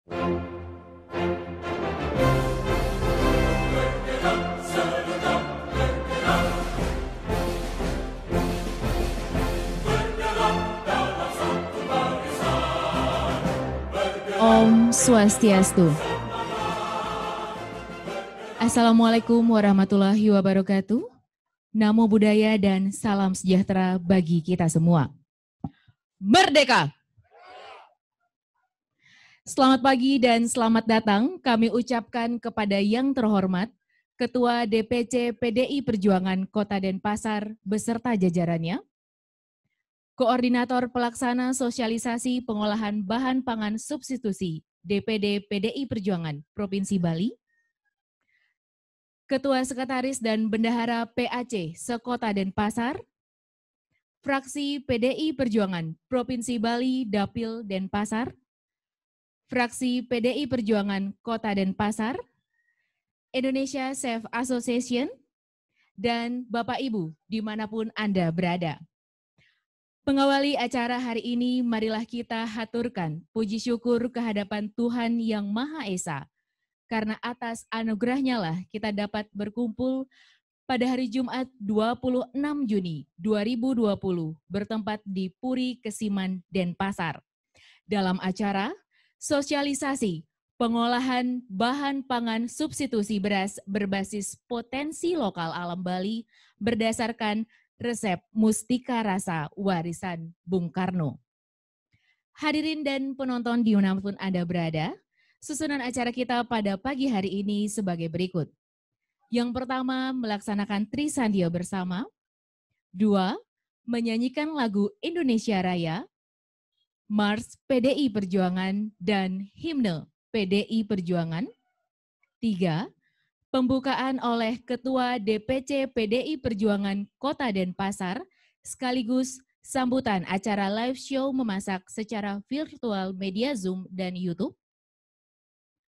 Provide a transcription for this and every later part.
Om Swastiastu. Assalamualaikum warahmatullahi wabarakatuh. Namo Buddhaya dan salam sejahtera bagi kita semua. Merdeka! Selamat pagi dan selamat datang kami ucapkan kepada yang terhormat Ketua DPC PDI Perjuangan Kota Denpasar beserta jajarannya, Koordinator Pelaksana Sosialisasi Pengolahan Bahan Pangan Substitusi DPD PDI Perjuangan Provinsi Bali, Ketua Sekretaris dan Bendahara PAC Sekota Denpasar, Fraksi PDI Perjuangan Provinsi Bali Dapil Denpasar, Fraksi PDI Perjuangan Kota Denpasar, Indonesia Chef Association, dan Bapak Ibu dimanapun Anda berada. Pengawali acara hari ini, marilah kita haturkan puji syukur kehadapan Tuhan Yang Maha Esa, karena atas anugerahnya lah kita dapat berkumpul pada hari Jumat 26 Juni 2020 bertempat di Puri Kesiman, Denpasar. Dalam acara sosialisasi pengolahan bahan pangan substitusi beras berbasis potensi lokal alam Bali berdasarkan resep Mustika Rasa warisan Bung Karno. Hadirin dan penonton dimanapun Anda berada, susunan acara kita pada pagi hari ini sebagai berikut. Yang pertama, melaksanakan Trisandia bersama. 2, menyanyikan lagu Indonesia Raya, Mars PDI Perjuangan, dan Himne PDI Perjuangan. 3, pembukaan oleh Ketua DPC PDI Perjuangan Kota Denpasar, sekaligus sambutan acara live show memasak secara virtual media Zoom dan YouTube.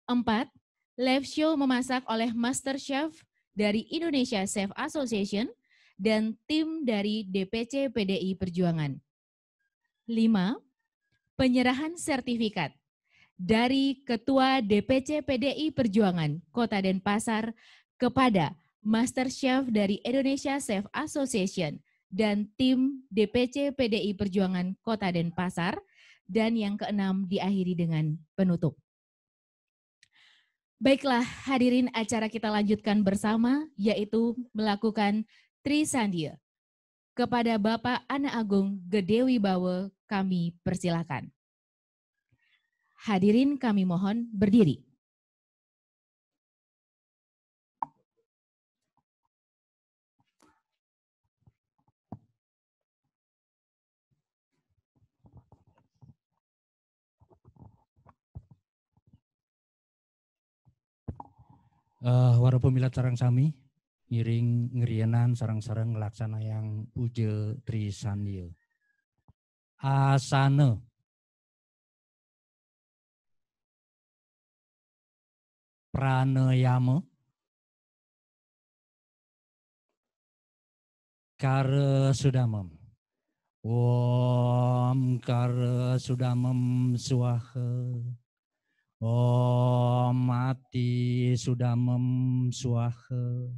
4, live show memasak oleh Master Chef dari Indonesia Chef Association dan tim dari DPC PDI Perjuangan. 5, penyerahan sertifikat dari Ketua DPC PDI Perjuangan Kota Denpasar kepada Master Chef dari Indonesia Chef Association dan tim DPC PDI Perjuangan Kota Denpasar. Dan yang keenam diakhiri dengan penutup. Baiklah hadirin, acara kita lanjutkan bersama, yaitu melakukan Trisandia. Kepada Bapak Anak Agung Gede Wibawa kami persilakan. Hadirin kami mohon berdiri. Warapemilat sarang sami, ngiring ngerianan sarang-sarang ngelaksana yang puja Trisandia. Asana. Pranayama. Kara Sudamam. Om Kara Sudamam Swaha. Om Mati Sudamam Swaha.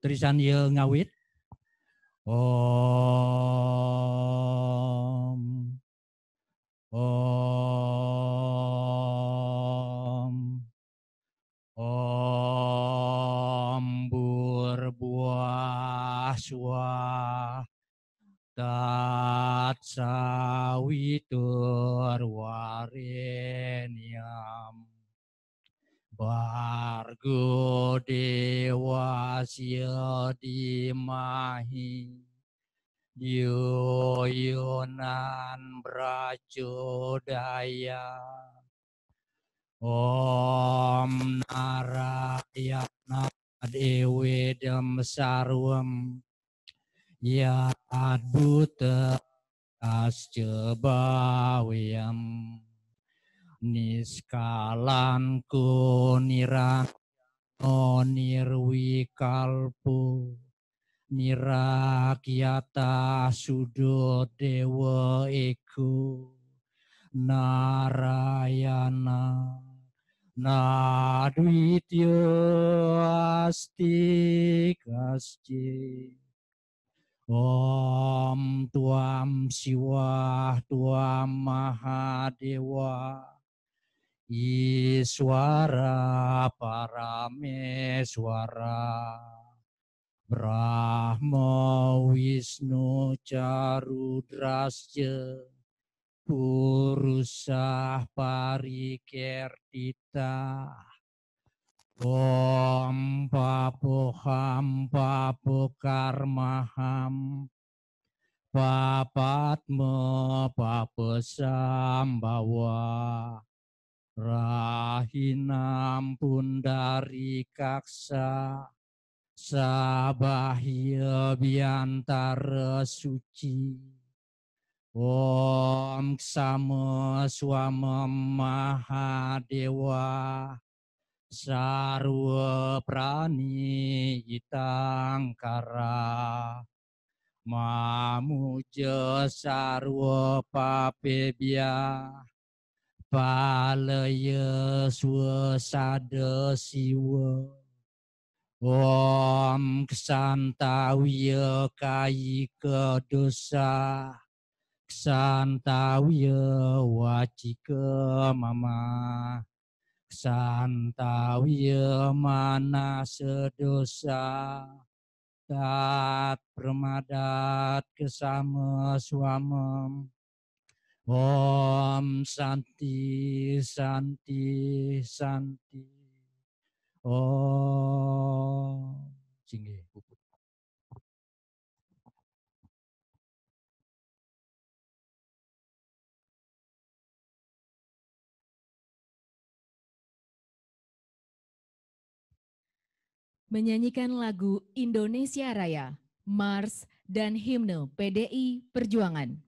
Trisandia ngawit. Om. Om. Om Burbuah Swah Tat Sawitur Warenyam Bargo Dewasya Dimahi Yoyonan Bracodaya Om Narayana Dewedam Sarwam Ya Adbuta Ascebawiyam Niskalan Kunirano Nirwikalpu Nirakyata Sudo Dewa Eku Narayana Nadwitya Asti Kasci Om Tuam Siwa Tuam Mahadewa Iswara Parameswara Brahma Wisnu Carudrasya Purusah Parikertita Om Papoham Papokarmaham Papatma Papasambhawa Rahinam Pundari Kaksa Sabahya Biantara Suci Om Sama Swama Mahadewa Sarwa Prani Itangkara Mamuja Sarwa Papebya Palaya Swasada Siwa Om Ksantawya Kayika Dosa Ksantawya Wacika Mama Ksantawya Manasa Dosa Tat Pramadat Kesama Swamam Om Santi Santi Santi Om Singgi menyanyikan lagu Indonesia Raya, Mars, dan himne PDI Perjuangan.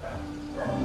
Indonesia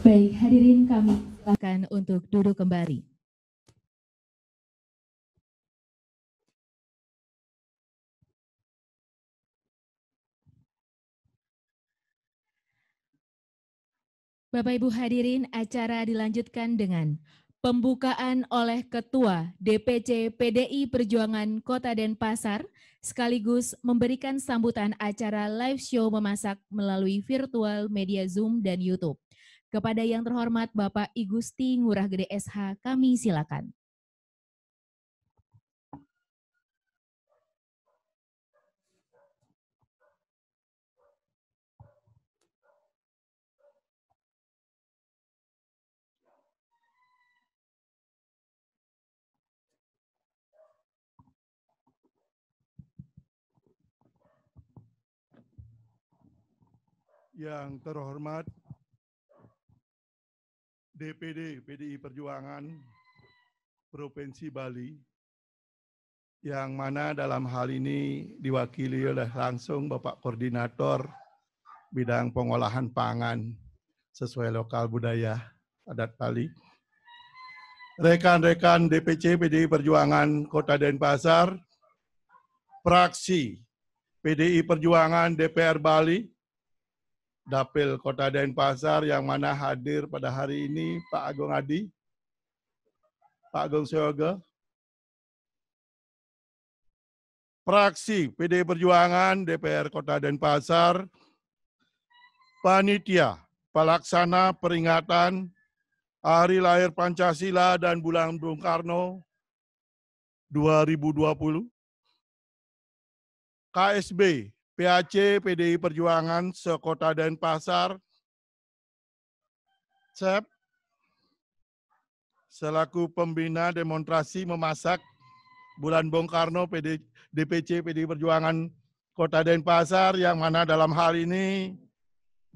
Baik, hadirin kami silakan untuk duduk kembali. Bapak Ibu hadirin, acara dilanjutkan dengan pembukaan oleh Ketua DPC PDI Perjuangan Kota Denpasar sekaligus memberikan sambutan acara live show memasak melalui virtual media Zoom dan YouTube. Kepada yang terhormat Bapak I Gusti Ngurah Gede SH, kami silakan. Yang terhormat DPD PDI Perjuangan Provinsi Bali, yang mana dalam hal ini diwakili oleh langsung Bapak Koordinator Bidang Pengolahan Pangan sesuai lokal budaya adat Bali. Rekan-rekan DPC PDI Perjuangan Kota Denpasar, fraksi PDI Perjuangan DPR Bali, Dapil Kota Denpasar yang mana hadir pada hari ini Pak Agung Adi, Pak Agung Seyoga, fraksi PDI Perjuangan DPR Kota Denpasar, panitia pelaksana peringatan Hari Lahir Pancasila dan Bulan Bung Karno 2020. KSB, PAC PDI Perjuangan Sekota Denpasar, CEP, selaku pembina demonstrasi memasak Bulan Bung Karno DPC PDI Perjuangan Kota Denpasar, yang mana dalam hal ini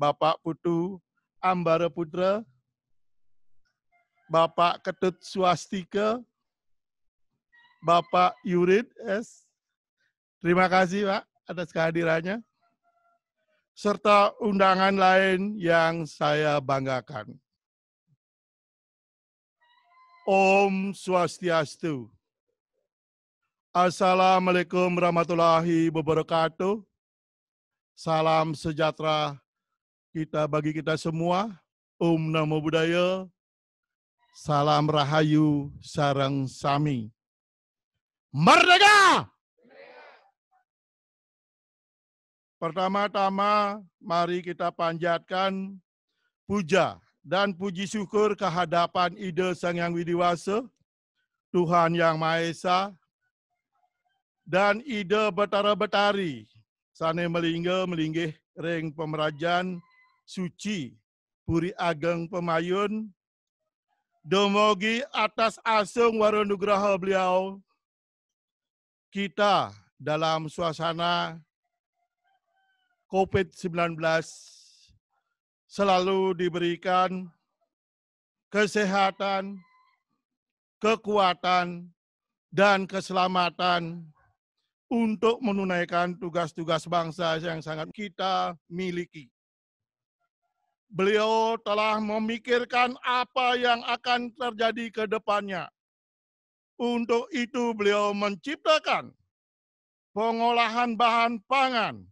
Bapak Putu Ambara Putra, Bapak Ketut Swastika, Bapak Yurid S. Terima kasih Pak atas kehadirannya, serta undangan lain yang saya banggakan. Om Swastiastu. Assalamualaikum warahmatullahi wabarakatuh. Salam sejahtera bagi kita semua. Om Namo Buddhaya. Salam Rahayu sareng sami. Merdeka! Pertama-tama, mari kita panjatkan puja dan puji syukur kehadapan Ida Sang Hyang Widi Wasa, Tuhan Yang Maha Esa, dan Ida Betara Betari, sane melinggih ring pemerajan suci Puri Ageng Pemayun, domogi atas asung waronugraha beliau, kita dalam suasana COVID-19 selalu diberikan kesehatan, kekuatan, dan keselamatan untuk menunaikan tugas-tugas bangsa yang sangat kita miliki. Beliau telah memikirkan apa yang akan terjadi ke depannya. Untuk itu beliau menciptakan pengolahan bahan pangan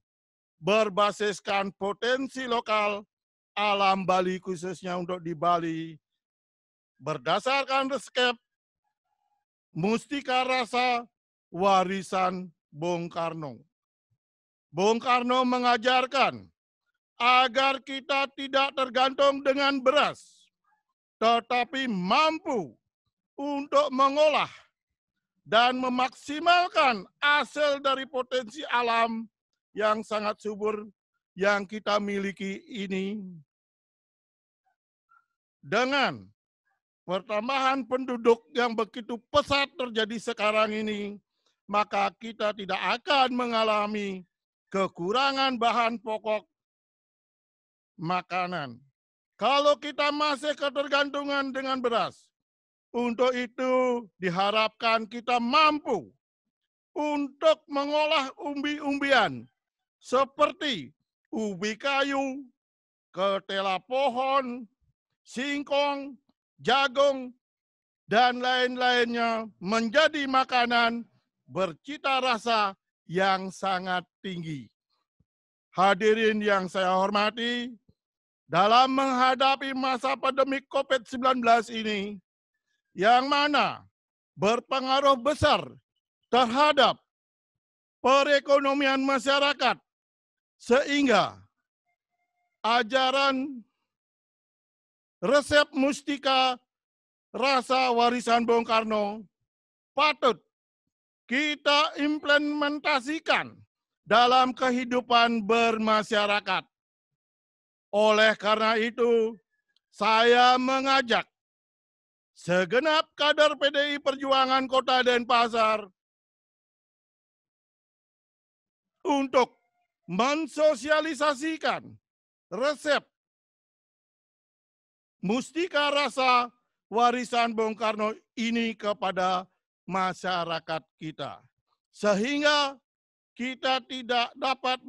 berbasiskan potensi lokal alam Bali, khususnya untuk di Bali, berdasarkan resep Mustika Rasa warisan Bung Karno. Bung Karno mengajarkan agar kita tidak tergantung dengan beras, tetapi mampu untuk mengolah dan memaksimalkan hasil dari potensi alam yang sangat subur yang kita miliki ini. Dengan pertambahan penduduk yang begitu pesat terjadi sekarang ini, maka kita tidak akan mengalami kekurangan bahan pokok makanan. Kalau kita masih ketergantungan dengan beras, untuk itu diharapkan kita mampu untuk mengolah umbi-umbian seperti ubi kayu, ketela pohon, singkong, jagung, dan lain-lainnya menjadi makanan bercita rasa yang sangat tinggi. Hadirin yang saya hormati, dalam menghadapi masa pandemi COVID-19 ini, yang mana berpengaruh besar terhadap perekonomian masyarakat, sehingga ajaran resep Mustika Rasa warisan Bung Karno patut kita implementasikan dalam kehidupan bermasyarakat. Oleh karena itu, saya mengajak segenap kader PDI Perjuangan Kota Denpasar untuk mensosialisasikan resep Mustika Rasa warisan Bung Karno ini kepada masyarakat kita, sehingga kita dapat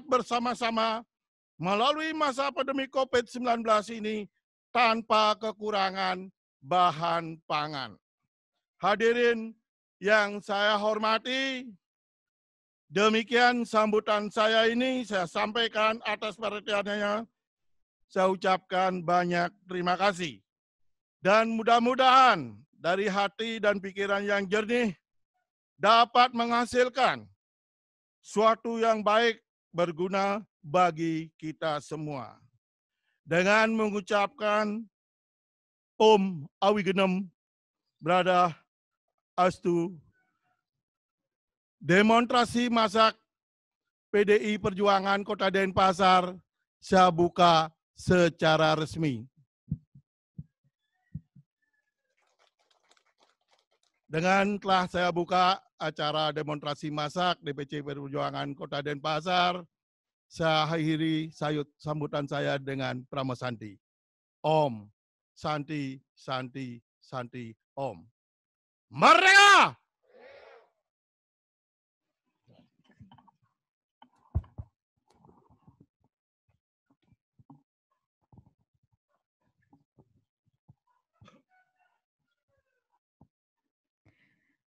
bersama-sama melalui masa pandemi COVID-19 ini tanpa kekurangan bahan pangan. Hadirin yang saya hormati, demikian sambutan saya ini saya sampaikan atas perhatiannya. Saya ucapkan banyak terima kasih. Dan mudah-mudahan dari hati dan pikiran yang jernih dapat menghasilkan suatu yang baik berguna bagi kita semua. Dengan mengucapkan Om Awigenem Brada Astu, demonstrasi masak PDI Perjuangan Kota Denpasar saya buka secara resmi. Dengan telah saya buka acara demonstrasi masak DPC Perjuangan Kota Denpasar, saya akhiri sambutan saya dengan Pramosanti. Om, Santi, Santi, Santi, Om. Merdeka!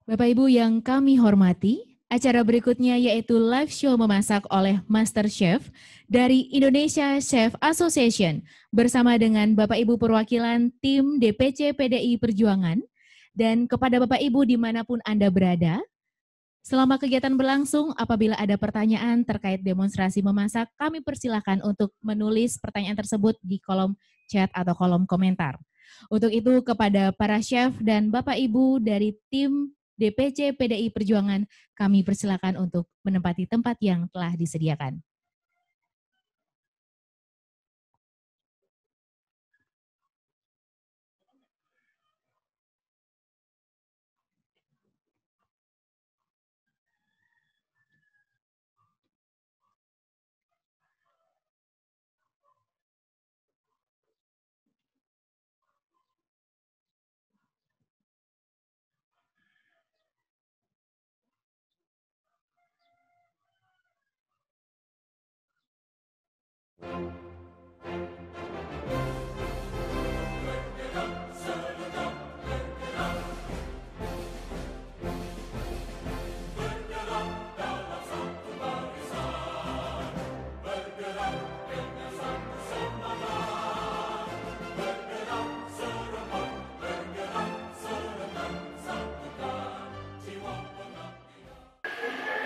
Bapak Ibu yang kami hormati, acara berikutnya yaitu live show memasak oleh Master Chef dari Indonesia Chef Association bersama dengan Bapak Ibu perwakilan tim DPC PDI Perjuangan dan kepada Bapak Ibu dimanapun Anda berada. Selama kegiatan berlangsung, apabila ada pertanyaan terkait demonstrasi memasak, kami persilahkan untuk menulis pertanyaan tersebut di kolom chat atau kolom komentar. Untuk itu kepada para chef dan Bapak Ibu dari tim DPC PDI Perjuangan, kami persilakan untuk menempati tempat yang telah disediakan.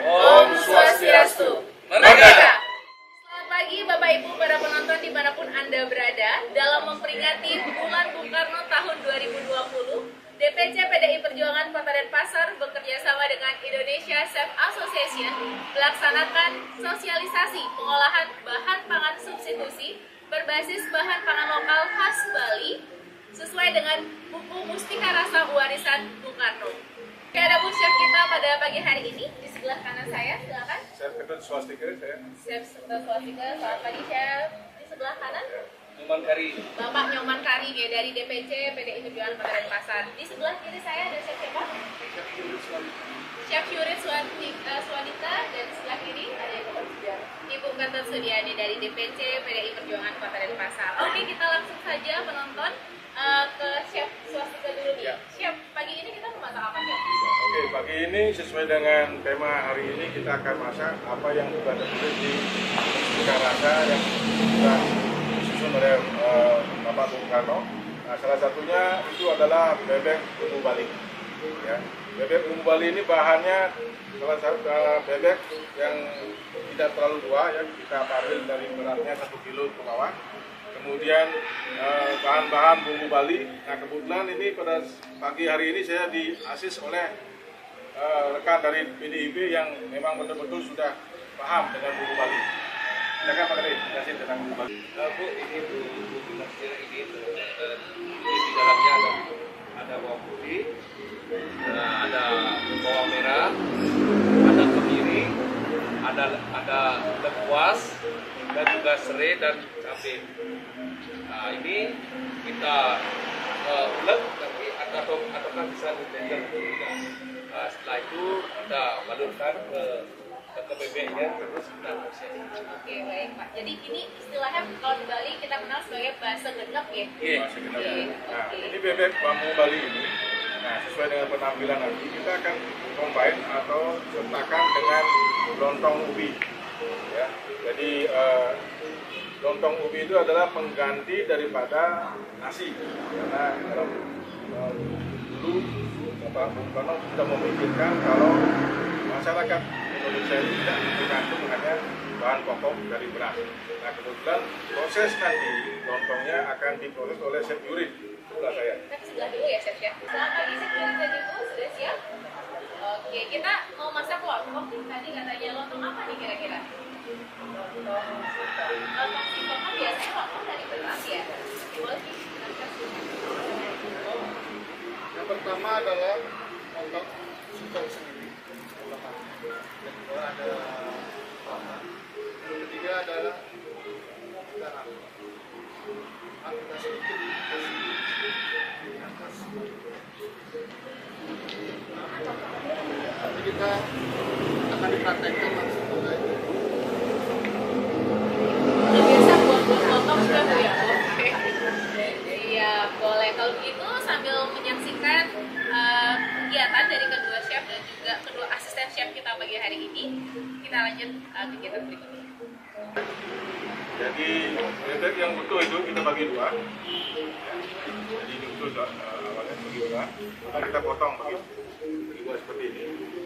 Om Swastiastu. Merdeka! Selamat pagi Bapak Ibu para penonton dimanapun Anda berada. Dalam memperingati Bulan Bung Karno tahun 2020, DPC PDI Perjuangan Kota Denpasar bekerja sama dengan Indonesia Chef Association melaksanakan sosialisasi pengolahan bahan pangan substitusi berbasis bahan pangan lokal khas Bali sesuai dengan buku Mustika Rasa Warisan Bung Karno. Oke, ada pun chef kita pada pagi hari ini di sebelah kanan saya, silakan. Chef Ketut Swastika, saya. Chef Ketut Swastika, selamat pagi chef. Di sebelah kanan, Nyoman Kari. Bapak Nyoman Kari ya, dari DPC PDI Perjuangan Kota Denpasar. Di sebelah kiri saya ada chef siapa? Chef Yurit Swadita, dan di sebelah kiri ada Ibu Ketut Sudiani dari DPC PDI Perjuangan Kota Denpasar. Oke, kita langsung saja penonton ke Chef Swastika dulu nih. Ya. Chef, pagi ini kita memasak apa chef? Oke, pagi ini sesuai dengan tema hari ini kita akan masak apa yang sudah tertulis di Mustika Rasa yang sudah disusun oleh Bapak Bung Karno. Nah, salah satunya itu adalah bebek umbu Bali. Ya, bebek umbu Bali ini bahannya salah satu bebek yang tidak terlalu tua, ya, kita ambil dari beratnya 1 kilo ke bawah. Kemudian bahan-bahan bumbu Bali. Nah, kebetulan ini pada pagi hari ini saya diasis oleh rekan dari PDIP yang memang betul-betul sudah paham dengan bumbu Bali. Silakan Pak Kari, jelasin tentang bumbu Bali. Bu, ini bumbu nasi ini di dalamnya ada bawang putih, ada bawang merah, ada kemiri, ada lengkuas, dan juga serai dan cabai. Nah, ini kita ulek nanti ataukah bisa di-blender juga. Nah, setelah itu kita balurkan ke bebeknya, terus kita proses. Oke, baik Pak. Jadi ini istilahnya kalau di Bali kita kenal sebagai bahasa genep ya? Iya, masih kenal. Nah, ini bebek bambu Bali ini. Nah, sesuai dengan penampilan nanti kita akan combine atau sertakan dengan lontong ubi. Ya, jadi lontong ubi itu adalah pengganti daripada nasi, karena dalam dulu Bapak Bung Karno sudah memikirkan kalau masyarakat Indonesia Indonesia itu tidak tergantung hanya bahan pokok dari beras. Nah kebetulan proses nanti lontongnya akan diproses oleh chef Yurid sebelah saya. Kita ke sebelah dulu ya chef ya. Selamat pagi chef Yurid dan Ibu, sudah siap? Oke, kita mau masak lontong. Tadi katanya lontong apa nih kira-kira? Lontong singkong kan biasanya lontong dari beras ya. Boleh dijelaskan sedikit? Yang pertama adalah lontong singkong sendiri. Yang kedua ada kelapa. Yang ketiga adalah garam. Kita sedikit kasih di atas. Nanti kita akan dipraktekkan langsung mulai. Biasa buat lontong sudah Bu ya? Oke. Iya, boleh. Kalau begitu sambil menyaksikan kegiatan dari kedua chef dan juga kedua asisten chef kita pagi hari ini, kita lanjut kegiatan berikutnya. Jadi bebek yang utuh itu kita bagi dua. Jadi ini utuh awalnya bagi dua. Lalu kita potong bagi dua seperti ini.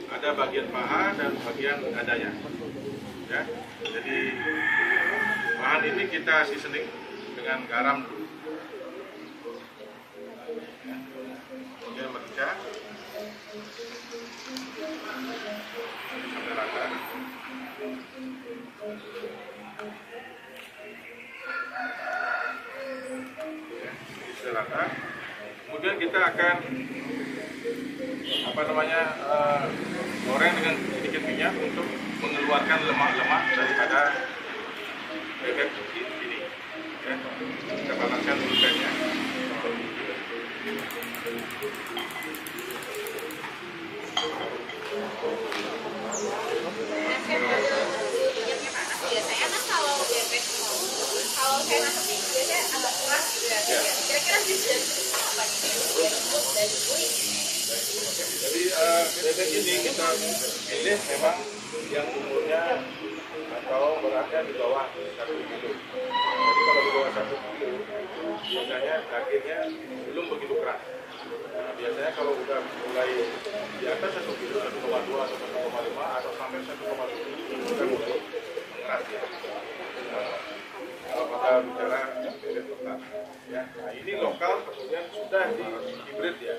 Ada bagian paha dan bagian dadanya. Ya. Jadi bahan ini kita seasoning dengan garam dulu. Ya. Kemudian merica. Sampai rata. Rata. Kemudian kita akan goreng dengan sedikit minyak untuk mengeluarkan lemak-lemak daripada bebek ini. Ya. Kita panaskan dulu pannya. Minyaknya panas. Biasanya kan kalau bebek kalau saya masak biasanya agak keras gitu ya. Kira-kira bisa apa nih? Dari kulit. Jadi bebek ini kita pilih memang yang umurnya atau beratnya di bawah 1 kilo. Jadi kalau di bawah 1 kilo, biasanya dagingnya belum begitu keras. Nah, biasanya kalau udah mulai di atas 1 kilo, 1,2 atau 1,5 atau sampai 1,7 sudah mulai mengeras ya. Kalau kita bicara bebek lokal, ya. Nah ini lokal kemudian sudah di hybrid ya,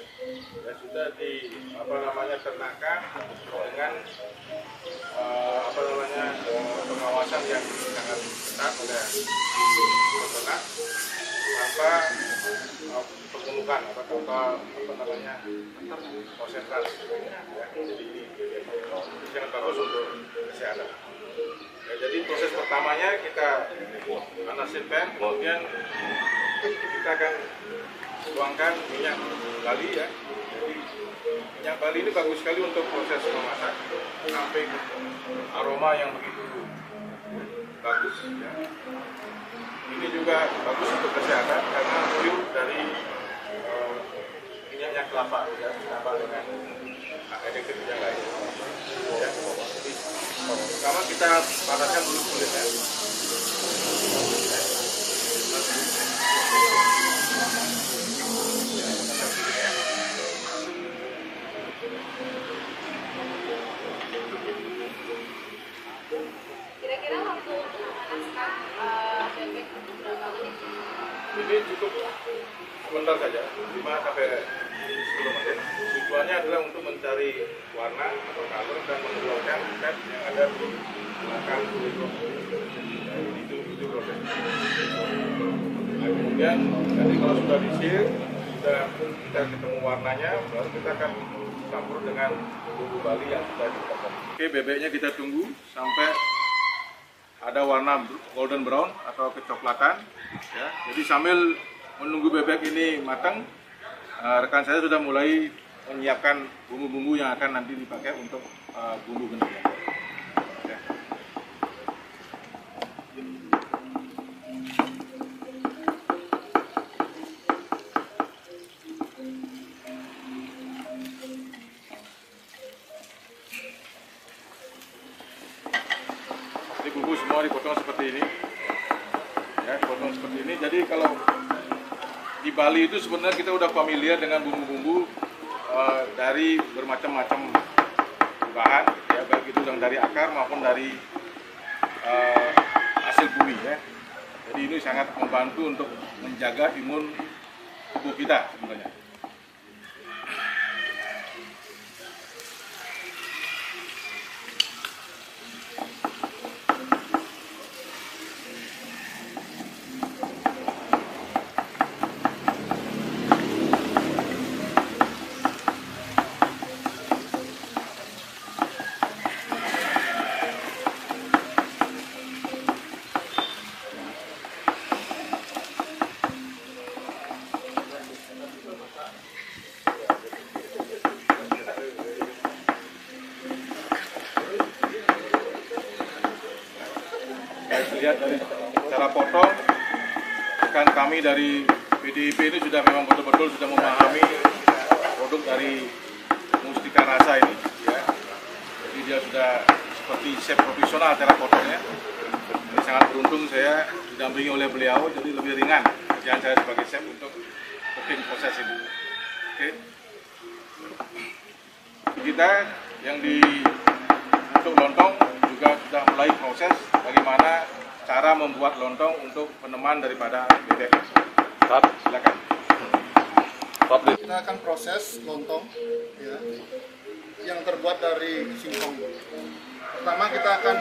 sudah di ternakan dengan pengawasan yang sangat ketat oleh peternak tanpa pengelukan konsentrat. Ya. Jadi ini sangat bagus untuk kesehatan. Ya, jadi proses pertamanya kita panasin pan, kemudian kita akan tuangkan minyak Bali ya. Jadi minyak Bali ini bagus sekali untuk proses memasak, sampai aroma yang begitu bagus. Ya. Ini juga bagus untuk kesehatan karena pure dari minyaknya kelapa ya, ditambah dengan elektrik yang lain. Ya. Jadi, pertama kita panaskan dulu kulitnya. Kira-kira waktu memanaskan bebek berapa menit? Ini cukup sebentar saja, 5 sampai 10 menit. Tujuannya adalah untuk mencari warna atau color dan mengeluarkan fat yang ada di belakang kulit bebek. Itu proses. Nah, kemudian nanti kalau sudah disir, sudah kita ketemu warnanya, baru kita akan campur dengan bumbu Bali yang sudah dipotong. Oke, bebeknya kita tunggu sampai ada warna golden brown atau kecoklatan. Ya. Jadi sambil menunggu bebek ini matang, rekan saya sudah mulai menyiapkan bumbu-bumbu yang akan nanti dipakai untuk bumbu gendangnya. Ya. Jadi bumbu semua dipotong seperti ini. Ya, dipotong seperti ini. Jadi kalau di Bali itu sebenarnya kita udah familiar dengan bumbu-bumbu dari bermacam-macam bahan, ya baik itu yang dari akar maupun dari hasil bumi ya. Jadi ini sangat membantu untuk menjaga imun tubuh kita sebenarnya. Lihat dari cara potong, kan kami dari PDIP ini sudah memang betul-betul sudah memahami produk dari Mustika Rasa ini, ya. Jadi dia sudah seperti chef profesional cara potongnya. Ini sangat beruntung saya didampingi oleh beliau, jadi lebih ringan kerjaan saya sebagai chef untuk cooking proses ini. Oke. Kita yang untuk lontong juga sudah mulai proses bagaimana cara membuat lontong untuk peneman daripada bebek. Silakan. Kita akan proses lontong ya, yang terbuat dari singkong. Pertama kita akan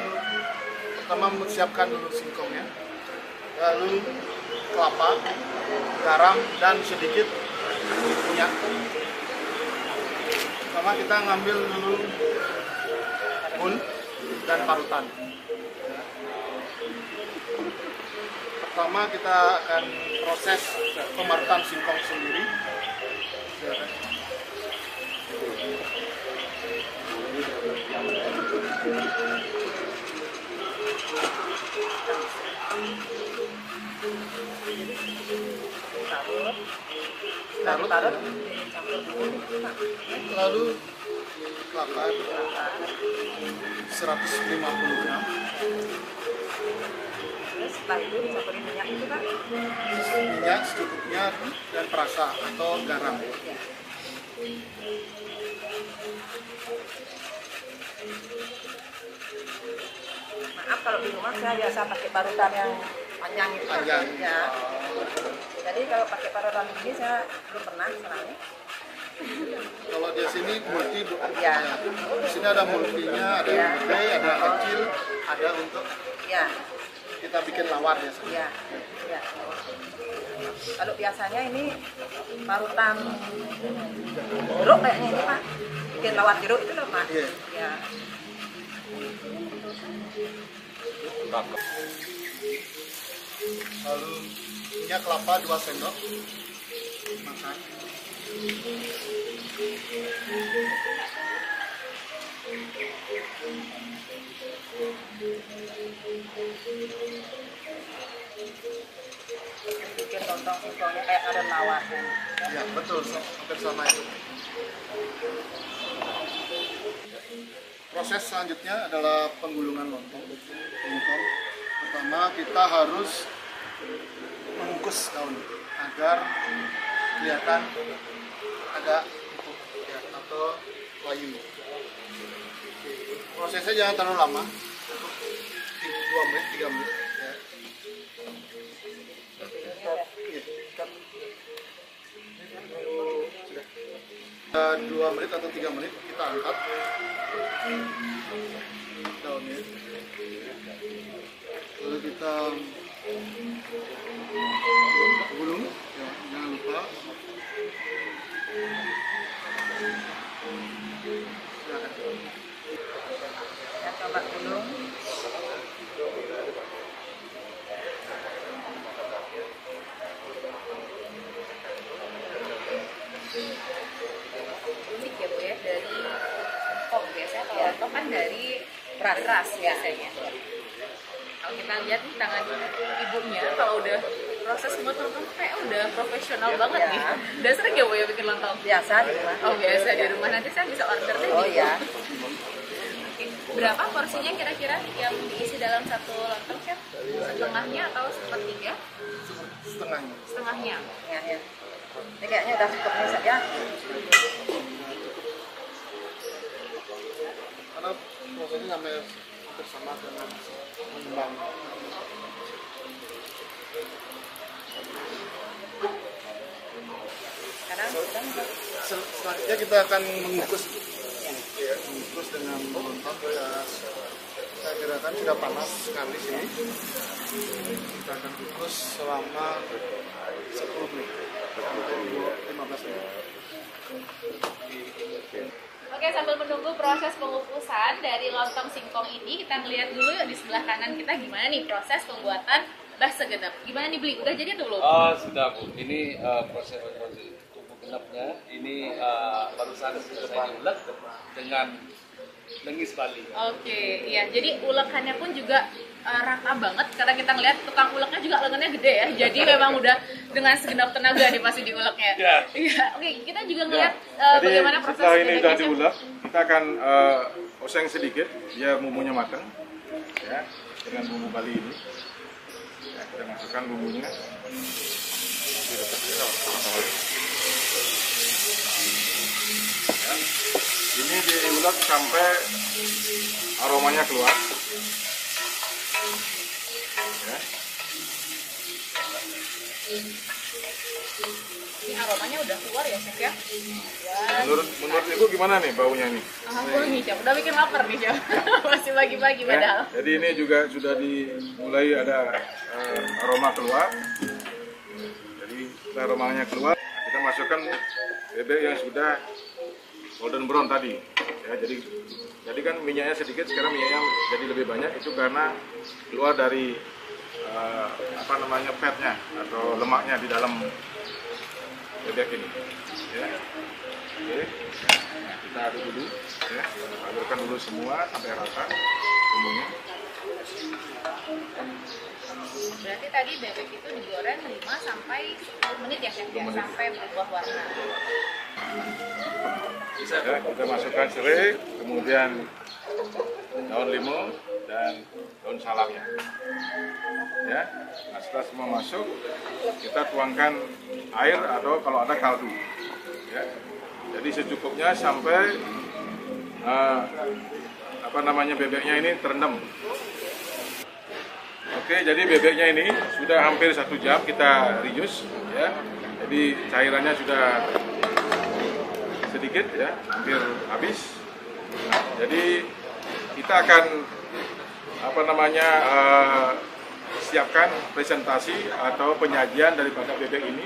menyiapkan dulu singkongnya, lalu kelapa, garam dan sedikit minyak. Pertama kita ngambil dulu bun dan parutan. Pertama kita akan proses pemarutan singkong sendiri. Larut, lalu kelapa 150 gram. Setelah itu dicampurin minyak itu Pak? Minyak secukupnya dan perasa atau garam. Maaf kalau di rumah saya biasa pakai parutan yang panjang itu Pak. Panjang. Ya. Jadi kalau pakai parutan begini saya belum pernah selama. Kalau di sini multi, Ya. Di sini ada multinya, ada yang gede, ada yang kecil, ada untuk Ya. kita bikin lawar ya. Ya. Ya. Kalau biasanya ini parutan jeruk kayaknya ini Pak. Bikin lawar jeruk itu loh Pak. Iya. Ya. Lalu minyak kelapa 2 sendok makan. Bikin lontong singkongnya kayak ada lawar kan. Ya betul, hampir sama itu. Proses selanjutnya adalah penggulungan lontong. Pertama kita harus mengukus daun agar kelihatan agak empuk ya, atau layu. Prosesnya jangan terlalu lama, 2 menit, 3 menit. Ya. Sudah 2 menit atau 3 menit kita angkat daunnya, lalu kita gulung ya, jangan lupa. Ya, coba gulung. Unik ya Bu ya, dari singkong biasanya kalau lontong kan dari beras biasanya. Kalau kita lihat nih tangan ibunya, kalau udah proses semua lontong kayak udah profesional banget Ya. nih. Udah sering ya Bu ya bikin lontong? Biasa di rumah. Oh biasa di rumah, nanti saya bisa order deh. Oh gitu. ya. Oke. Berapa porsinya kira-kira yang diisi dalam satu lontong Chef? Setengahnya atau sepertiga? Setengahnya. Setengahnya. Ya, ya. Ini kayaknya udah cukup nih saja. karena prosesnya sampai hampir sama dengan mengembang. Selanjutnya kita akan mengukus, ya, mengukus dengan lontong. Saya kira kan sudah panas sekali sini. Kita akan kukus selama 10 menit sampai 15 menit. Oke, sambil menunggu proses pengukusan dari lontong singkong ini, kita ngeliat dulu yuk di sebelah kanan kita gimana nih proses pembuatan bakso genep. Gimana nih Beli? Udah jadi belum? Oh, sudah Bu. Ini proses tubuh genepnya. Ini barusan selesai diulek dengan lengis Bali. Oke, iya. Jadi ulekannya pun juga rata banget karena kita ngeliat tukang uleknya juga lengannya gede ya. Jadi memang udah dengan segenap tenaga nih pasti diuleknya. Iya. Oke, kita juga ngeliat bagaimana proses setelah ini sudah diulek, kita akan oseng sedikit biar bumbunya matang. Ya, dengan bumbu Bali ini. Ya, kita masukkan bumbunya. Ya. Ini diulek sampai aromanya keluar. Ya. Ini aromanya udah keluar ya, Chef ya? Menurut Ibu gimana nih baunya nih? Nih, Chef. Udah bikin lapar nih, Chef. Masih bagi-bagi padahal. Jadi ini juga sudah dimulai ada aroma keluar. Jadi setelah aromanya keluar, kita masukkan bebek yang sudah golden brown tadi. Ya, jadi kan minyaknya sedikit, sekarang minyaknya jadi lebih banyak. Itu karena keluar dari fatnya atau lemaknya di dalam bebek ini. Ya. Oke. Nah, kita aduk dulu, ya. Adukkan dulu semua sampai rata bumbunya. Berarti tadi bebek itu digoreng 5 sampai 10 menit ya, Chef, ya? Sampai berubah warna. Ya, kita masukkan serai, kemudian daun limau dan daun salamnya. Ya, nah setelah semua masuk, kita tuangkan air atau kalau ada kaldu. Ya, jadi secukupnya sampai bebeknya ini terendam. Oke, jadi bebeknya ini sudah hampir 1 jam kita reuse, ya. Jadi cairannya sudah sedikit, ya, hampir habis. Nah, jadi kita akan siapkan presentasi atau penyajian daripada bebek ini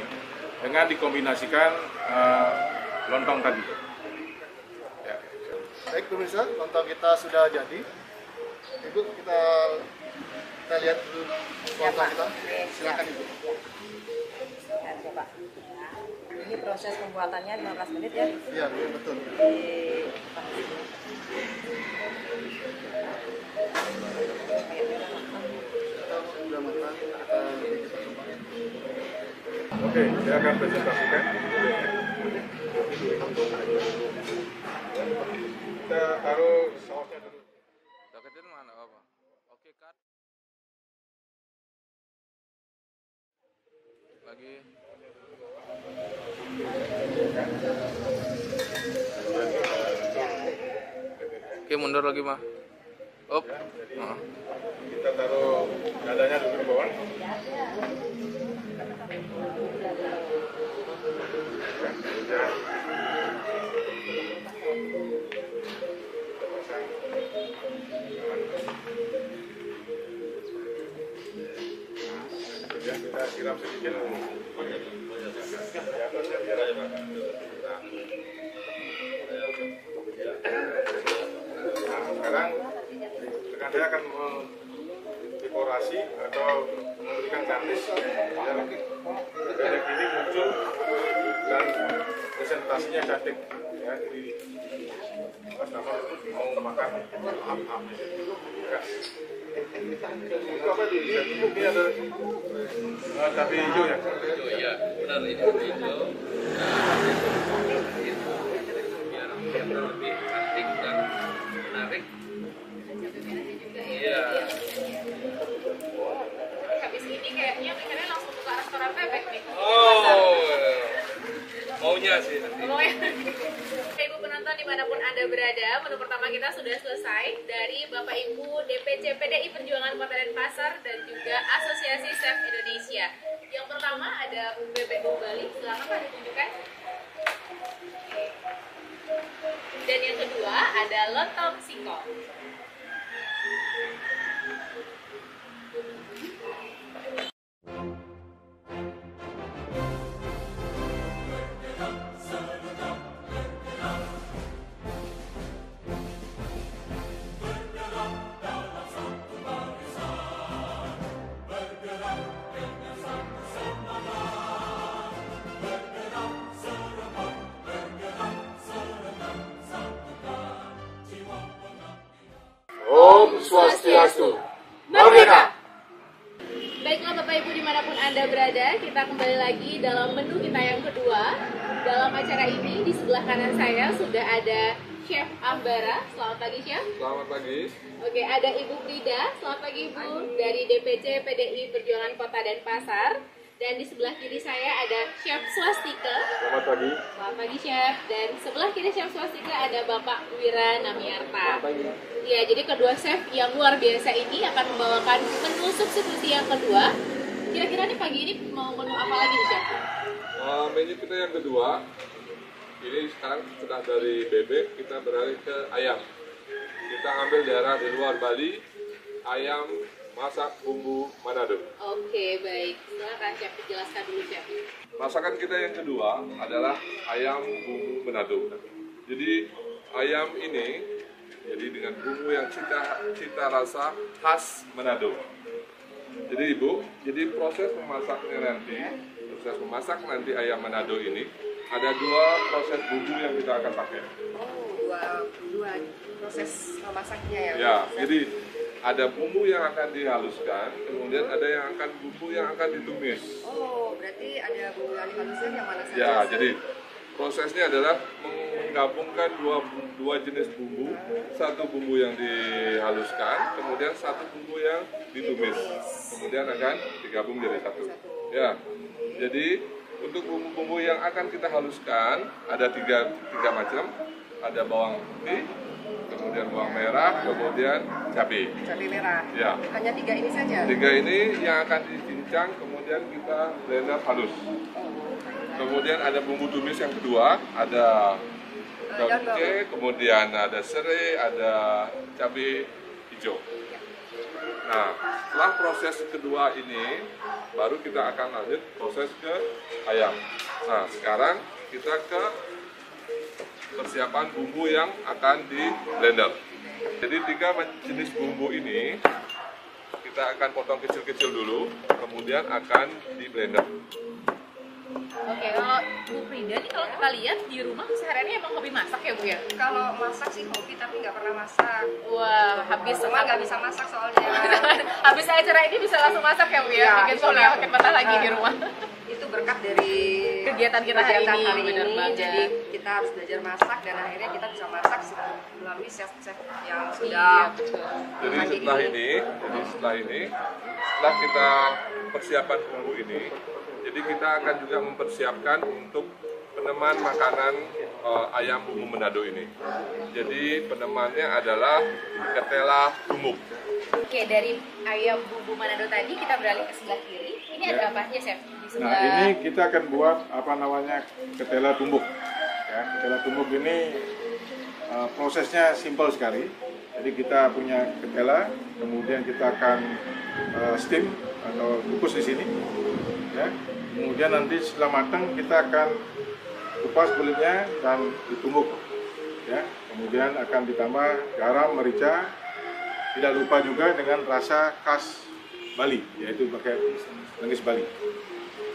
dengan dikombinasikan lontong tadi. Ya. Baik pemirsa, lontong kita sudah jadi. Ibu, kita lihat dulu lontong kita. Silakan Ibu. Coba. Ini proses pembuatannya 15 menit ya? Iya, betul. Sudah matang, Oke, saya akan presentasikan. Kita taruh sausnya dulu. Deketin mana apa? Oke, cut. Lagi. Oke, mundur lagi mah. Up. Kita taruh dadanya dulu di bawah. Kemudian kita siram sedikit. Sekarang saya akan mendekorasi atau memberikan garnish biar bebek ini muncul dan presentasinya cantik. Ya, jadi pas mau makan ham-ham. Ya. Itu apa di ini ada cabai hijau ya? Hijau ya, benar ini hijau. Biar lebih cantik dan menarik. Iya. Habis ini kayaknya mikirnya langsung buka restoran bebek nih. Oh, maunya sih nanti. Mau ya? Ibu penonton dimanapun Anda berada. Menu pertama kita sudah selesai dari Bapak Ibu DPC PDI Perjuangan Kota Denpasar dan juga Asosiasi Chef Indonesia. Yang pertama ada bebek Bali, silakan Pak ditunjukkan. Dan yang kedua ada lontong singkong. Om Swastiastu. Merdeka! Baiklah Bapak Ibu dimanapun Anda berada, kita kembali lagi dalam menu kita yang kedua. Dalam acara ini di sebelah kanan saya sudah ada Chef Ambara. Selamat pagi Chef. Selamat pagi. Oke, ada Ibu Frida. Selamat pagi Ibu. Dari DPC PDI Perjuangan Kota Denpasar. Dan di sebelah kiri saya ada Chef Swastika. Selamat pagi. Selamat pagi Chef. Dan sebelah kiri Chef Swastika ada Bapak Wira Namiarta. Ya, jadi kedua chef yang luar biasa ini akan membawakan menu substitusi yang kedua. Kira-kira nih pagi ini mau menu apa lagi nih Chef? Menu kita yang kedua, ini sekarang sudah dari bebek, kita beralih ke ayam. Kita ambil daerah di luar Bali, ayam masak bumbu Manado. Oke, baik. Silakan Chef dijelaskan dulu Chef. Masakan kita yang kedua adalah ayam bumbu Manado. Jadi ayam ini jadi dengan bumbu yang cita rasa khas Manado. Jadi Ibu, jadi proses memasak nanti ayam Manado ini ada dua proses bumbu yang kita akan pakai. Oh, dua proses memasaknya ya. Ya, jadi ada bumbu yang akan dihaluskan, kemudian ada yang akan bumbu yang akan ditumis. Oh, berarti ada bumbu yang dihaluskan yang mana saja? Ya, jadi prosesnya adalah menggabungkan dua jenis bumbu, satu bumbu yang dihaluskan, kemudian satu bumbu yang ditumis, kemudian akan digabung jadi satu. Ya, jadi untuk bumbu-bumbu yang akan kita haluskan ada tiga macam, ada bawang putih, kemudian bawang merah, kemudian cabai. Cabai merah. Ya. Hanya tiga ini saja. Tiga ini yang akan dicincang, kemudian kita blender halus. Kemudian ada bumbu tumis yang kedua, ada daun kunyit, kemudian ada serai, ada cabai hijau. Nah, setelah proses kedua ini, baru kita akan lanjut proses ke ayam. Nah, sekarang kita ke persiapan bumbu yang akan di blender. Jadi tiga jenis bumbu ini kita akan potong kecil-kecil dulu, kemudian akan di blender. Oke, kalau Bu Frida nih kalau kita lihat di rumah sehari-hari emang hobi masak ya Bu ya? Kalau masak sih hobi tapi nggak pernah masak. Wah, habis Cuma nggak bisa masak soalnya. habis acara ini bisa langsung masak ya Bu ya? Ya, Bikin suami makin patah lagi di rumah. Itu berkat dari Kegiatan kita hari ini, benar banget. Jadi kita harus belajar masak dan akhirnya kita bisa masak melalui chef-chef yang sudah Jadi setelah ini, setelah kita persiapan bumbu ini, jadi kita akan juga mempersiapkan untuk peneman makanan ayam bumbu Manado ini. Jadi penemannya adalah ketela tumbuk. Oke, dari ayam bumbu Manado tadi kita beralih ke sebelah kiri. Ini ada apa aja Chef? Di sebelah... Nah, ini kita akan buat ketela tumbuk. Ya, ketela tumbuk ini prosesnya simpel sekali. Jadi kita punya ketela, kemudian kita akan steam atau kukus di sini. Ya. Kemudian nanti setelah matang kita akan kupas kulitnya dan ditumbuk. Ya. Kemudian akan ditambah garam, merica. Tidak lupa juga dengan rasa khas Bali, yaitu pakai nangis Bali.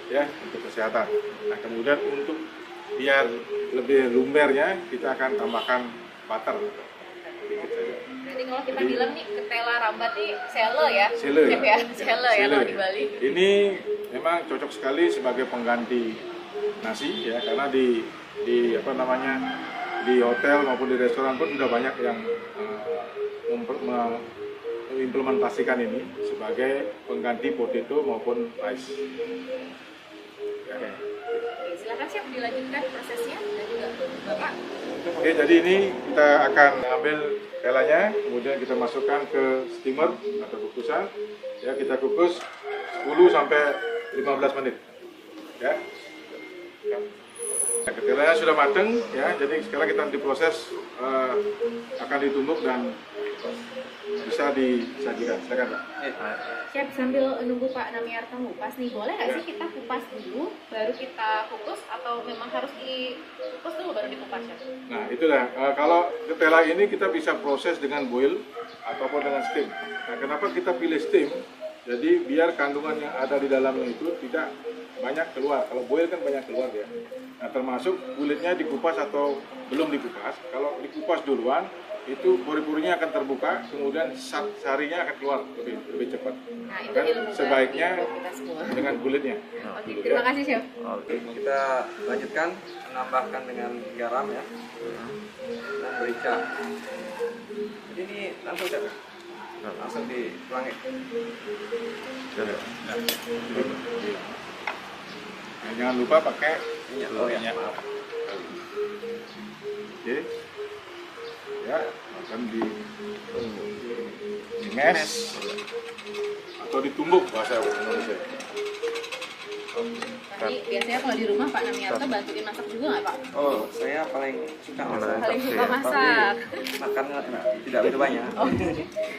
Ya, untuk kesehatan. Nah, kemudian untuk biar lebih lumernya kita akan tambahkan butter. Sedikit saja. Berarti kalau kita bilang nih ketela rambat nih sele ya? Sele. Ya, sele ya kalau di Bali. Ini memang cocok sekali sebagai pengganti nasi ya, karena di di hotel maupun di restoran pun sudah banyak yang mengimplementasikan ini sebagai pengganti potato maupun rice. Oke, Silakan Chef dilanjutkan prosesnya dan juga Bapak. Oke, jadi ini kita akan ambil telanya, kemudian kita masukkan ke steamer atau kukusan. Ya, kita kukus 10 sampai 15 menit. Ya. Nah, kedelainya sudah matang, ya. Jadi sekarang kita diproses, akan ditumbuk dan bisa disajikan. Silakan, Pak. Chef, sambil nunggu Pak Namiarto ngupas nih, boleh nggak sih kita kupas dulu, baru kita kukus, atau memang harus dikukus dulu baru dikupas, Chef? Nah, itulah. Kalau ketela ini kita bisa proses dengan boil ataupun dengan steam. Nah, kenapa kita pilih steam? Jadi biar kandungan yang ada di dalamnya itu tidak banyak keluar. Kalau boil kan banyak keluar ya. Nah, termasuk kulitnya dikupas atau belum dikupas. Kalau dikupas duluan, itu pori-porinya akan terbuka, kemudian sarinya akan keluar lebih cepat. Nah, itu kan ilmu sebaiknya kita semua. dengan kulitnya. Oke, terima kasih Chef. Oke, kita lanjutkan menambahkan dengan garam ya dan merica. Jadi ini langsung Chef, langsung dituangin. Nah, jangan lupa pakai Minyak. Oh ya, maaf. Oke. Ya, akan dimes atau ditumbuk bahasa Indonesia. Tadi biasanya kalau di rumah Pak Namiarto bantuin masak juga nggak Pak? Oh, saya paling suka masak. Paling suka masak. Makannya tidak begitu banyak. Oh,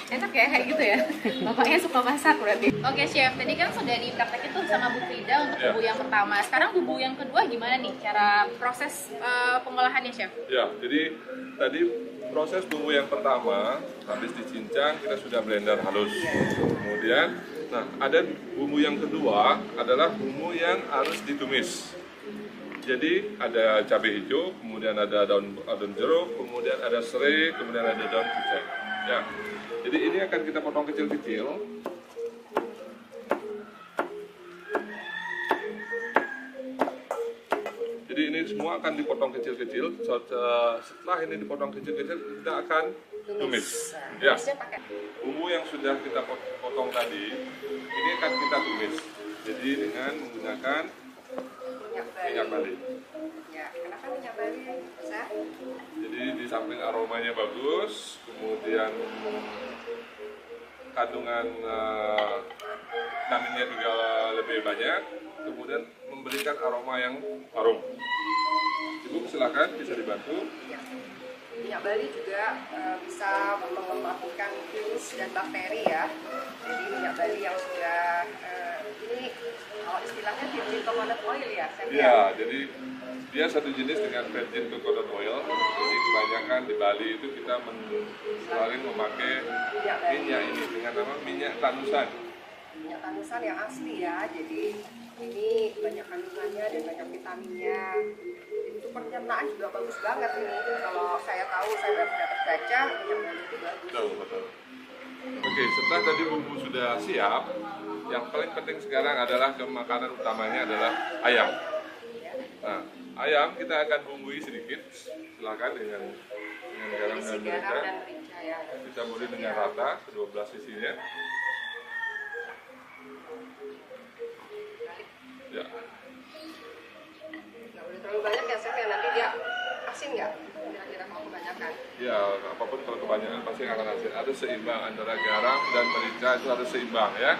enak ya kayak gitu ya. Bapaknya suka masak berarti. Oke Chef, tadi kan sudah dipraktekin tuh sama Bu Frida untuk bumbu yang pertama. Sekarang bumbu yang kedua gimana nih cara proses pengolahannya Chef? Ya, jadi tadi proses bumbu yang pertama habis dicincang kita sudah blender halus. Kemudian, nah ada bumbu yang kedua adalah bumbu yang harus ditumis. Jadi ada cabai hijau, kemudian ada daun jeruk, kemudian ada serai, kemudian ada daun kucai. Ya, jadi ini akan kita potong kecil-kecil. Jadi ini semua akan dipotong kecil-kecil. Setelah ini dipotong kecil-kecil, kita akan tumis. Ya, bumbu yang sudah kita potong tadi, ini akan kita tumis. Jadi dengan menggunakan minyak bali. Ya, kenapa minyak bali? Bisa? Jadi di samping aromanya bagus, kemudian kandungan vitaminnya juga lebih banyak, kemudian memberikan aroma yang harum. Ibu silakan bisa dibantu. Minyak bali juga bisa mematikan virus dan bakteri ya. Jadi minyak bali yang sudah ini kalau istilahnya virgin coconut oil ya. Iya, jadi dia satu jenis dengan virgin coconut oil. Jadi kebanyakan di Bali itu kita selalu memakai minyak ini dengan nama minyak tanusan. Minyak tanusan yang asli ya. Jadi ini banyak kandungannya dan banyak vitaminnya. Untuk pencernaan juga bagus banget ini. Kalau saya tahu, saya dapat baca minyak bali itu bagus. Betul. Oke, setelah tadi bumbu sudah siap, yang paling penting sekarang adalah makanan utamanya adalah ayam. Nah, ayam kita akan bumbui sedikit, silakan dengan garam dan merica. Kita beri dengan rata kedua belah sisinya. Ya. Nggak boleh terlalu banyak ya, Chef, ya. Nanti dia asin nggak? Kira-kira kalau kebanyakan. Ya, apapun kalau kebanyakan pasti akan asin. Ada seimbang antara garam dan merica, itu harus seimbang ya.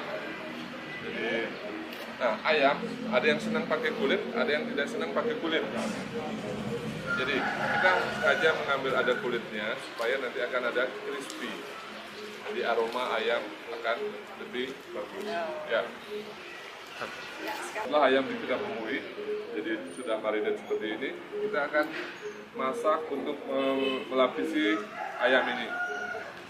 Jadi, nah ayam ada yang senang pakai kulit, ada yang tidak senang pakai kulit. Jadi kita sengaja mengambil ada kulitnya supaya nanti akan ada crispy. Jadi aroma ayam akan lebih bagus. Ya. Setelah ayam kita bumbui, jadi sudah marinade seperti ini, kita akan masak untuk melapisi ayam ini.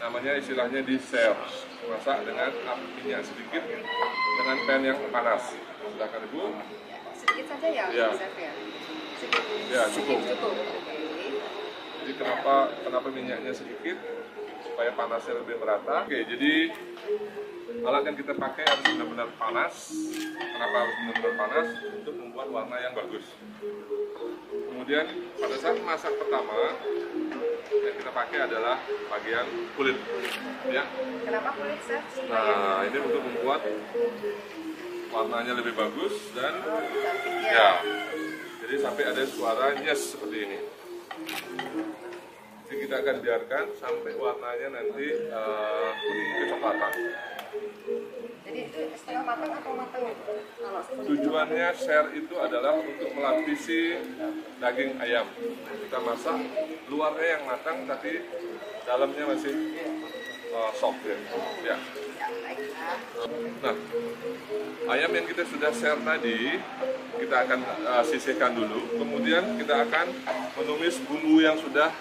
Namanya istilahnya di sear. Masak dengan minyak sedikit dengan pan yang panas. Silakan Ibu. Sedikit saja ya, Chef ya. Sedikit. Ya, cukup. Cukup. Jadi kenapa minyaknya sedikit? Supaya panasnya lebih merata. Oke, jadi alat yang kita pakai harus benar-benar panas. Kenapa harus benar-benar panas? Untuk membuat warna yang bagus. Kemudian pada saat masak pertama, yang kita pakai adalah bagian kulit. Ya. Kenapa kulit, Chef? Nah, ini untuk membuat warnanya lebih bagus dan ya. Jadi sampai ada suara nyes seperti ini. Jadi kita akan biarkan sampai warnanya nanti kuning kecoklatan. Jadi itu setengah matang atau matang? Kalau Tujuannya share itu adalah untuk melapisi daging ayam. Kita masak luarnya yang matang tapi dalamnya masih soft ya. Ya. Nah, ayam yang kita sudah share tadi kita akan sisihkan dulu. Kemudian kita akan menumis bumbu yang sudah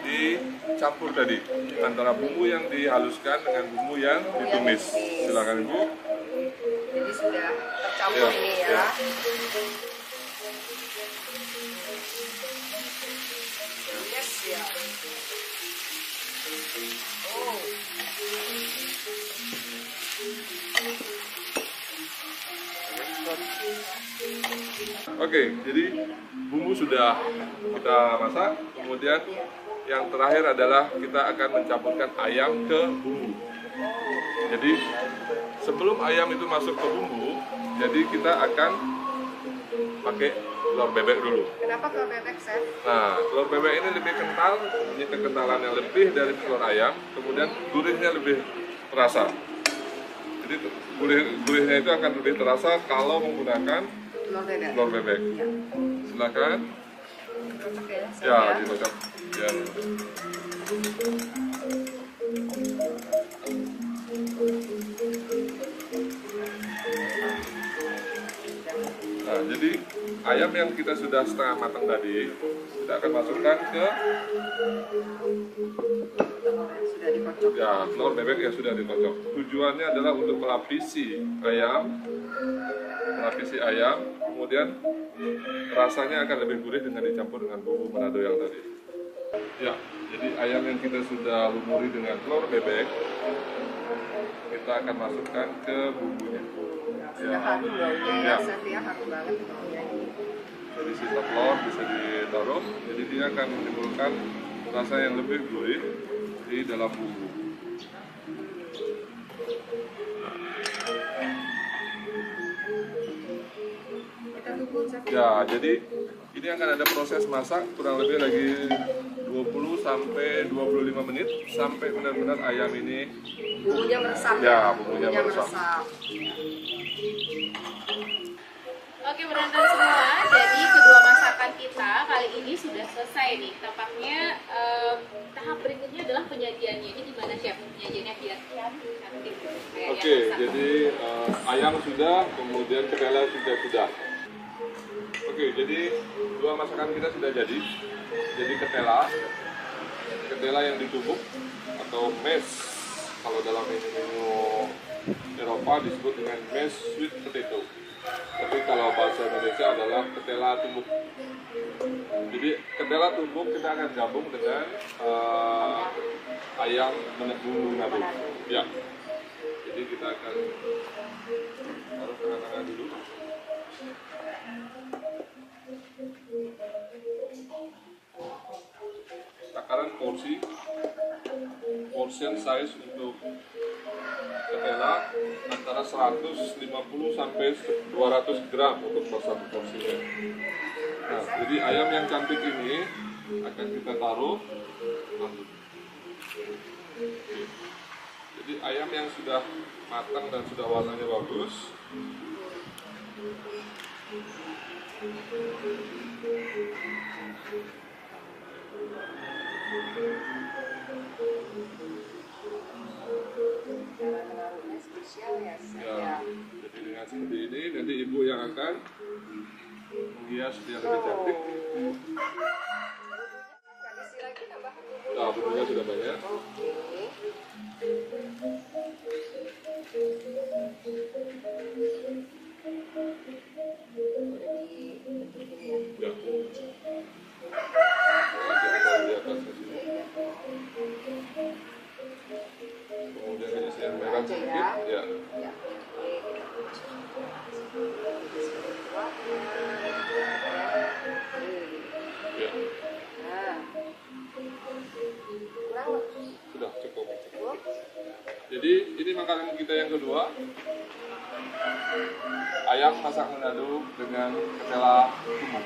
dicampur tadi, antara bumbu yang dihaluskan dengan bumbu yang ditumis. Silakan Ibu. Jadi sudah tercampur ini ya. Yes ya. Oh. Oke, jadi bumbu sudah kita masak. Kemudian yang terakhir adalah kita akan mencampurkan ayam ke bumbu. Jadi sebelum ayam itu masuk ke bumbu, jadi kita akan pakai telur bebek dulu. Kenapa telur bebek, Chef? Nah, telur bebek ini lebih kental, punya kekentalannya lebih dari telur ayam, kemudian gurihnya lebih terasa. Jadi gurihnya itu akan lebih terasa kalau menggunakan telur bebek. Ya. Silakan. Cocok ya, Chef, Ya, dikocok. Ya. Nah, jadi ayam yang kita sudah setengah matang tadi, kita akan masukkan ke telur bebek yang sudah dikocok. Tujuannya adalah untuk melapisi ayam, kemudian rasanya akan lebih gurih dengan dicampur dengan bumbu Manado yang tadi. Ya, jadi ayam yang kita sudah lumuri dengan telur bebek, kita akan masukkan ke bumbunya. Sudah harum baunya ya, Chef ya, harum banget baunya ini. Jadi sisa telur bisa ditaruh, jadi dia akan menimbulkan rasa yang lebih gurih di dalam bumbu. Ya, jadi ini akan ada proses masak kurang lebih lagi 20 sampai 25 menit sampai benar-benar ayam ini bumbunya meresap. Ya, bumbunya meresap. Oke penonton semua, jadi kedua masakan kita kali ini sudah selesai nih. Tampaknya tahap berikutnya adalah penyajiannya. Ini gimana Chef? Penyajiannya biar cantik. Oke, jadi ayam sudah, kemudian ketela sudah. Oke, jadi dua masakan kita sudah jadi. Jadi ketela yang ditumbuk atau mash. Kalau dalam menu Eropa disebut dengan mash sweet potato. Tapi kalau bahasa Indonesia adalah ketela tumbuk. Jadi ketela tumbuk kita akan gabung dengan ayam bumbu Manado. Ya. Jadi kita akan taruh tengah-tengah dulu. Takaran portion size untuk ketela antara 150 sampai 200 gram untuk satu porsinya. Nah, jadi ayam yang cantik ini akan kita taruh. Jadi ayam yang sudah matang dan sudah warnanya bagus, ya, jadi dengan seperti ini nanti ibu yang akan menghias biar lebih cantik. Nah, bumbunya sudah banyak. Ya. Kemudian isi yang merah sedikit, ya. Ya. Sudah cukup. Jadi ini makanan kita yang kedua. Ayam masak Manado dengan ketela tumbuk.